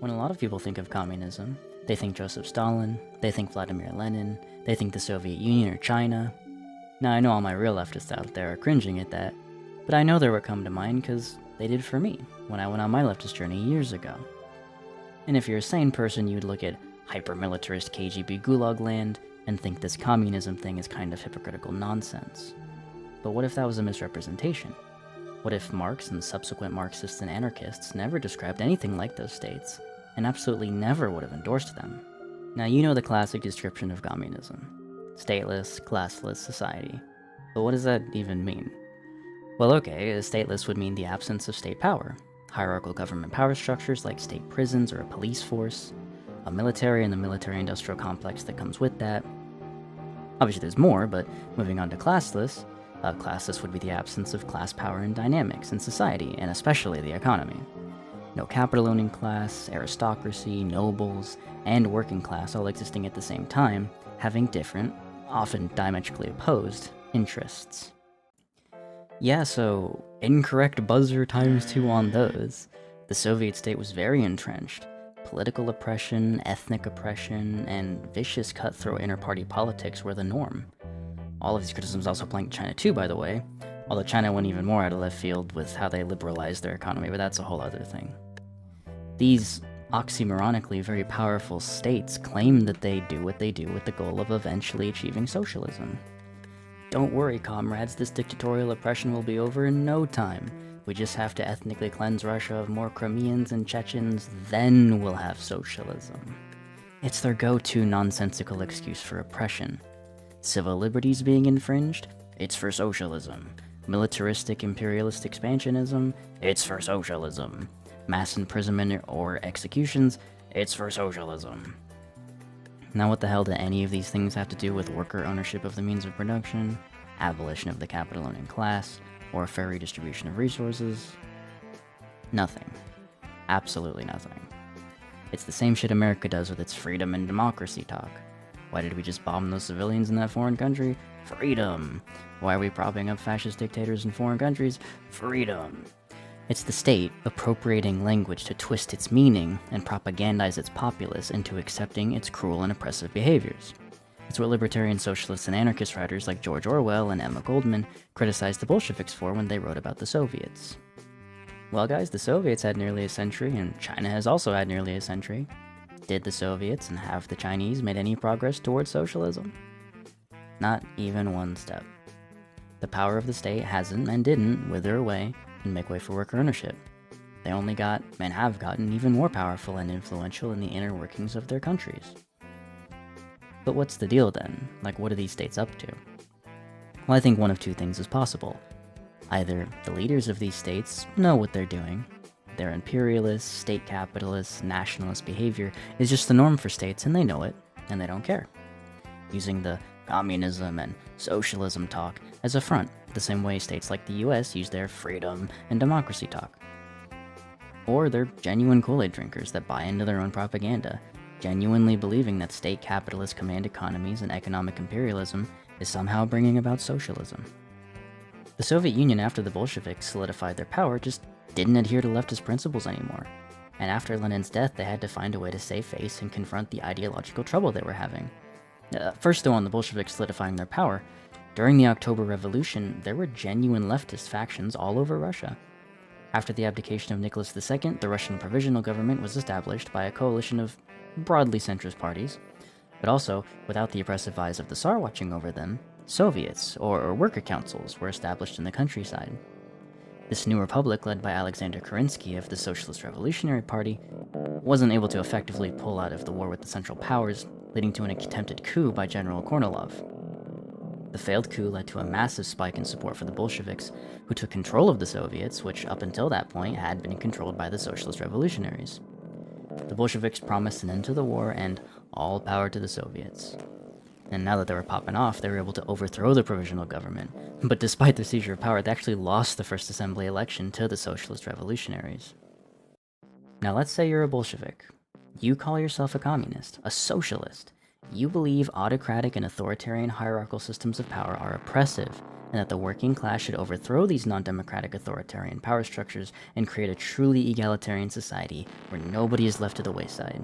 When a lot of people think of communism, they think Joseph Stalin, they think Vladimir Lenin, they think the Soviet Union or China. Now I know all my real leftists out there are cringing at that, but I know they would come to mind because they did for me when I went on my leftist journey years ago. And if you're a sane person, you'd look at hyper-militarist KGB Gulag land and think this communism thing is kind of hypocritical nonsense. But what if that was a misrepresentation? What if Marx and subsequent Marxists and anarchists never described anything like those states, and absolutely never would have endorsed them? Now you know the classic description of communism. Stateless, classless society. But what does that even mean? Well, okay, stateless would mean the absence of state power, hierarchical government power structures like state prisons or a police force, a military and the military-industrial complex that comes with that. Obviously there's more, but moving on to classless, classless would be the absence of class power and dynamics in society, and especially the economy. No capital-owning class, aristocracy, nobles, and working class all existing at the same time, having different, often diametrically opposed, interests. Yeah, so incorrect buzzer ×2 on those. The Soviet state was very entrenched. Political oppression, ethnic oppression, and vicious cutthroat inter-party politics were the norm. All of these criticisms also applying to China too, by the way, although China went even more out of left field with how they liberalized their economy, but that's a whole other thing. These oxymoronically very powerful states claim that they do what they do with the goal of eventually achieving socialism. Don't worry, comrades, this dictatorial oppression will be over in no time. We just have to ethnically cleanse Russia of more Crimeans and Chechens, then we'll have socialism. It's their go-to nonsensical excuse for oppression. Civil liberties being infringed? It's for socialism. Militaristic imperialist expansionism? It's for socialism. Mass imprisonment or executions? It's for socialism. Now what the hell do any of these things have to do with worker ownership of the means of production, abolition of the capital-owning class, or a fair redistribution of resources? Nothing. Absolutely nothing. It's the same shit America does with its freedom and democracy talk. Why did we just bomb those civilians in that foreign country? Freedom! Why are we propping up fascist dictators in foreign countries? Freedom! It's the state appropriating language to twist its meaning and propagandize its populace into accepting its cruel and oppressive behaviors. It's what libertarian socialists and anarchist writers like George Orwell and Emma Goldman criticized the Bolsheviks for when they wrote about the Soviets. Well guys, the Soviets had nearly a century, and China has also had nearly a century. Did the Soviets and have the Chinese made any progress towards socialism? Not even one step. The power of the state hasn't and didn't wither away and make way for worker ownership. They only got, and have gotten, even more powerful and influential in the inner workings of their countries. But what's the deal then? Like, what are these states up to? Well, I think one of two things is possible. Either the leaders of these states know what they're doing. Their imperialist, state capitalist, nationalist behavior is just the norm for states, and they know it, and they don't care. Using the communism and socialism talk as a front, the same way states like the US use their freedom and democracy talk. Or they're genuine Kool-Aid drinkers that buy into their own propaganda, genuinely believing that state capitalist command economies and economic imperialism is somehow bringing about socialism. The Soviet Union, after the Bolsheviks solidified their power, just didn't adhere to leftist principles anymore. And after Lenin's death, they had to find a way to save face and confront the ideological trouble they were having. First though, on the Bolsheviks solidifying their power, during the October Revolution, there were genuine leftist factions all over Russia. After the abdication of Nicholas II, the Russian Provisional Government was established by a coalition of broadly centrist parties, but also, without the oppressive eyes of the Tsar watching over them, Soviets, or worker councils, were established in the countryside. This new republic, led by Alexander Kerensky of the Socialist Revolutionary Party, wasn't able to effectively pull out of the war with the Central Powers, leading to an attempted coup by General Kornilov. The failed coup led to a massive spike in support for the Bolsheviks, who took control of the Soviets, which up until that point had been controlled by the Socialist Revolutionaries. The Bolsheviks promised an end to the war and all power to the Soviets. And now that they were popping off, they were able to overthrow the provisional government. But despite their seizure of power, they actually lost the first assembly election to the Socialist Revolutionaries. Now let's say you're a Bolshevik. You call yourself a communist, a socialist. You believe autocratic and authoritarian hierarchical systems of power are oppressive and that the working class should overthrow these non-democratic authoritarian power structures and create a truly egalitarian society where nobody is left to the wayside,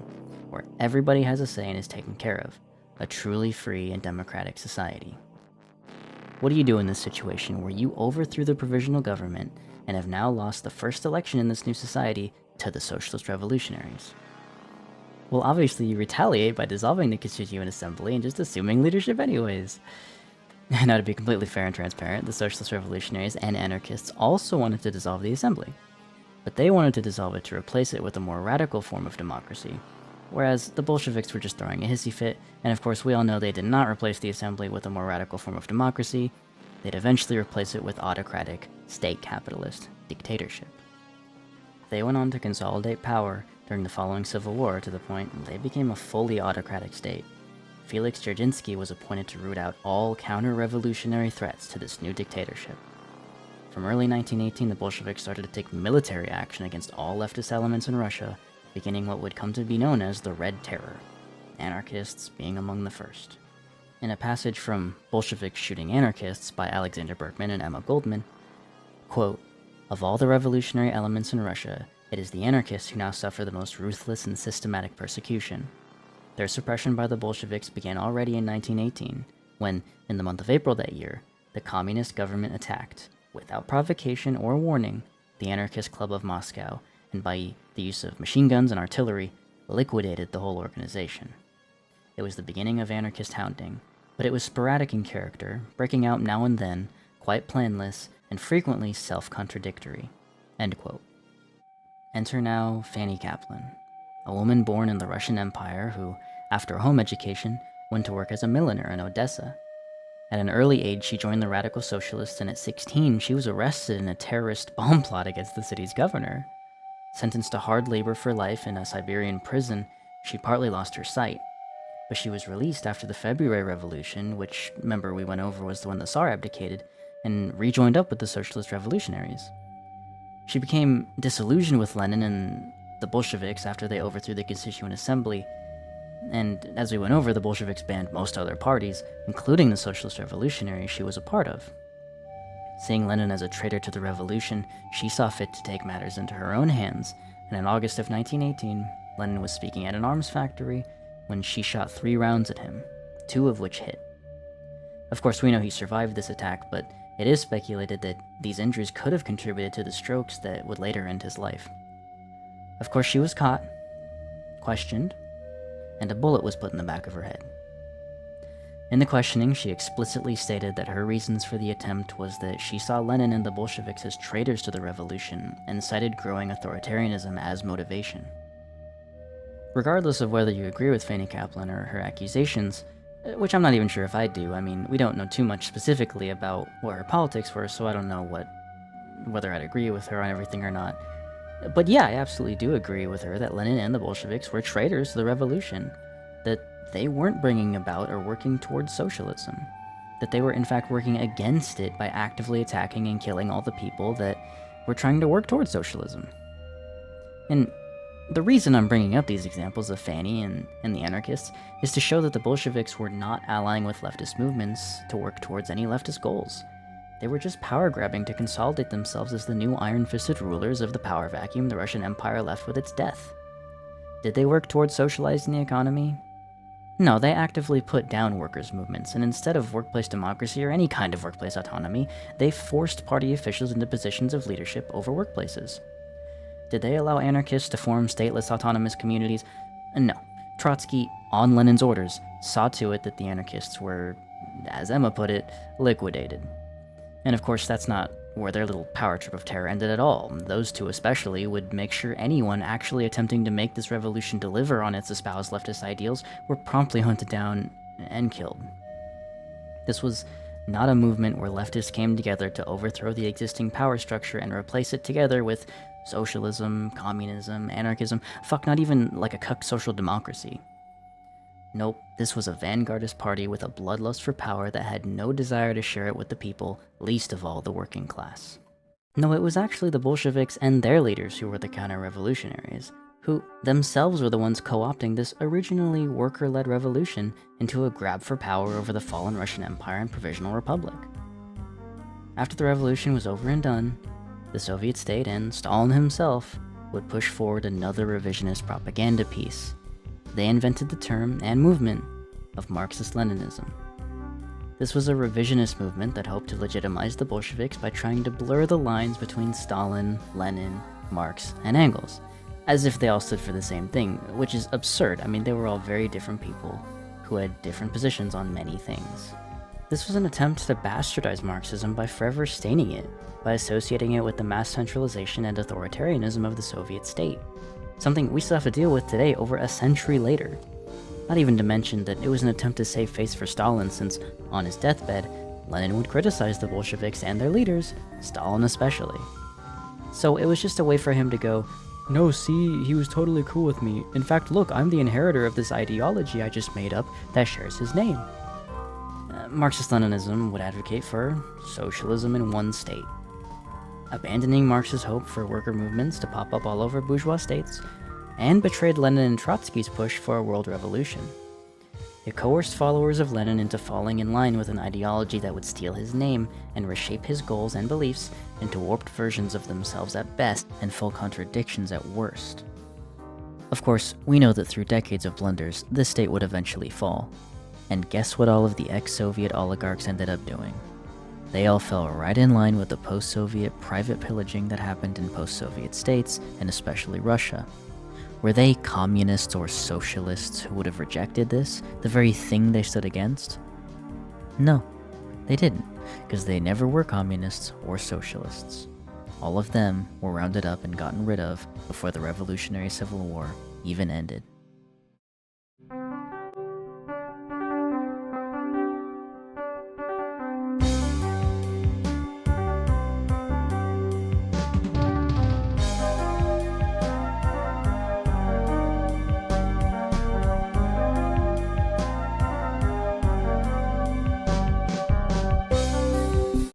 where everybody has a say and is taken care of, a truly free and democratic society. What do you do in this situation where you overthrew the provisional government and have now lost the first election in this new society to the Socialist Revolutionaries? Well, obviously you retaliate by dissolving the Constituent Assembly and just assuming leadership anyways. Now, to be completely fair and transparent, the Socialist Revolutionaries and anarchists also wanted to dissolve the Assembly, but they wanted to dissolve it to replace it with a more radical form of democracy, whereas the Bolsheviks were just throwing a hissy fit, and of course we all know they did not replace the Assembly with a more radical form of democracy. They'd eventually replace it with autocratic, state-capitalist dictatorship. They went on to consolidate power during the following civil war to the point they became a fully autocratic state. Felix Dzerzhinsky was appointed to root out all counter-revolutionary threats to this new dictatorship. From early 1918, the Bolsheviks started to take military action against all leftist elements in Russia, beginning what would come to be known as the Red Terror, anarchists being among the first. In a passage from Bolsheviks Shooting Anarchists by Alexander Berkman and Emma Goldman, quote, "Of all the revolutionary elements in Russia, it is the anarchists who now suffer the most ruthless and systematic persecution. Their suppression by the Bolsheviks began already in 1918, when, in the month of April that year, the communist government attacked, without provocation or warning, the anarchist club of Moscow, and by the use of machine guns and artillery, liquidated the whole organization. It was the beginning of anarchist hounding, but it was sporadic in character, breaking out now and then, quite planless, and frequently self-contradictory." End quote. Enter now Fanny Kaplan, a woman born in the Russian Empire who, after a home education, went to work as a milliner in Odessa. At an early age, she joined the Radical Socialists, and at 16, she was arrested in a terrorist bomb plot against the city's governor. Sentenced to hard labor for life in a Siberian prison, she partly lost her sight. But she was released after the February Revolution, which, remember we went over, was the one the Tsar abdicated, and rejoined up with the Socialist Revolutionaries. She became disillusioned with Lenin and the Bolsheviks after they overthrew the Constituent Assembly, and as we went over, the Bolsheviks banned most other parties, including the Socialist Revolutionaries she was a part of. Seeing Lenin as a traitor to the revolution, she saw fit to take matters into her own hands, and in August of 1918, Lenin was speaking at an arms factory when she shot 3 rounds at him, 2 of which hit. Of course, we know he survived this attack, but it is speculated that these injuries could have contributed to the strokes that would later end his life. Of course, she was caught, questioned, and a bullet was put in the back of her head. In the questioning, she explicitly stated that her reasons for the attempt was that she saw Lenin and the Bolsheviks as traitors to the revolution and cited growing authoritarianism as motivation. Regardless of whether you agree with Fanny Kaplan or her accusations, which I'm not even sure if I do, I mean, we don't know too much specifically about what her politics were, so I don't know whether I'd agree with her on everything or not. But yeah, I absolutely do agree with her that Lenin and the Bolsheviks were traitors to the revolution, that they weren't bringing about or working towards socialism, that they were in fact working against it by actively attacking and killing all the people that were trying to work towards socialism. And the reason I'm bringing up these examples of Fanny and the anarchists is to show that the Bolsheviks were not allying with leftist movements to work towards any leftist goals. They were just power-grabbing to consolidate themselves as the new iron-fisted rulers of the power vacuum the Russian Empire left with its death. Did they work towards socializing the economy? No, they actively put down workers' movements, and instead of workplace democracy or any kind of workplace autonomy, they forced party officials into positions of leadership over workplaces. Did they allow anarchists to form stateless autonomous communities? No. Trotsky, on Lenin's orders, saw to it that the anarchists were, as Emma put it, liquidated. And of course, that's not where their little power trip of terror ended at all. Those two especially would make sure anyone actually attempting to make this revolution deliver on its espoused leftist ideals were promptly hunted down and killed. This was not a movement where leftists came together to overthrow the existing power structure and replace it together with socialism, communism, anarchism, not even like a cuck social democracy. Nope, this was a vanguardist party with a bloodlust for power that had no desire to share it with the people, least of all the working class. No, it was actually the Bolsheviks and their leaders who were the counter-revolutionaries, who themselves were the ones co-opting this originally worker-led revolution into a grab for power over the fallen Russian Empire and Provisional Republic. After the revolution was over and done, the Soviet state and Stalin himself would push forward another revisionist propaganda piece. They invented the term and movement of Marxist-Leninism. This was a revisionist movement that hoped to legitimize the Bolsheviks by trying to blur the lines between Stalin, Lenin, Marx, and Engels, as if they all stood for the same thing, which is absurd. I mean, they were all very different people who had different positions on many things. This was an attempt to bastardize Marxism by forever staining it, by associating it with the mass centralization and authoritarianism of the Soviet state, something we still have to deal with today over a century later. Not even to mention that it was an attempt to save face for Stalin, since, on his deathbed, Lenin would criticize the Bolsheviks and their leaders, Stalin especially. So it was just a way for him to go, "No, see, he was totally cool with me. In fact, look, I'm the inheritor of this ideology I just made up that shares his name." Marxist-Leninism would advocate for socialism in one state, abandoning Marx's hope for worker movements to pop up all over bourgeois states, and betrayed Lenin and Trotsky's push for a world revolution. It coerced followers of Lenin into falling in line with an ideology that would steal his name and reshape his goals and beliefs into warped versions of themselves at best and full contradictions at worst. Of course, we know that through decades of blunders, this state would eventually fall. And guess what all of the ex-Soviet oligarchs ended up doing? They all fell right in line with the post-Soviet private pillaging that happened in post-Soviet states, and especially Russia. Were they communists or socialists who would have rejected this, the very thing they stood against? No, they didn't, because they never were communists or socialists. All of them were rounded up and gotten rid of before the Revolutionary Civil War even ended.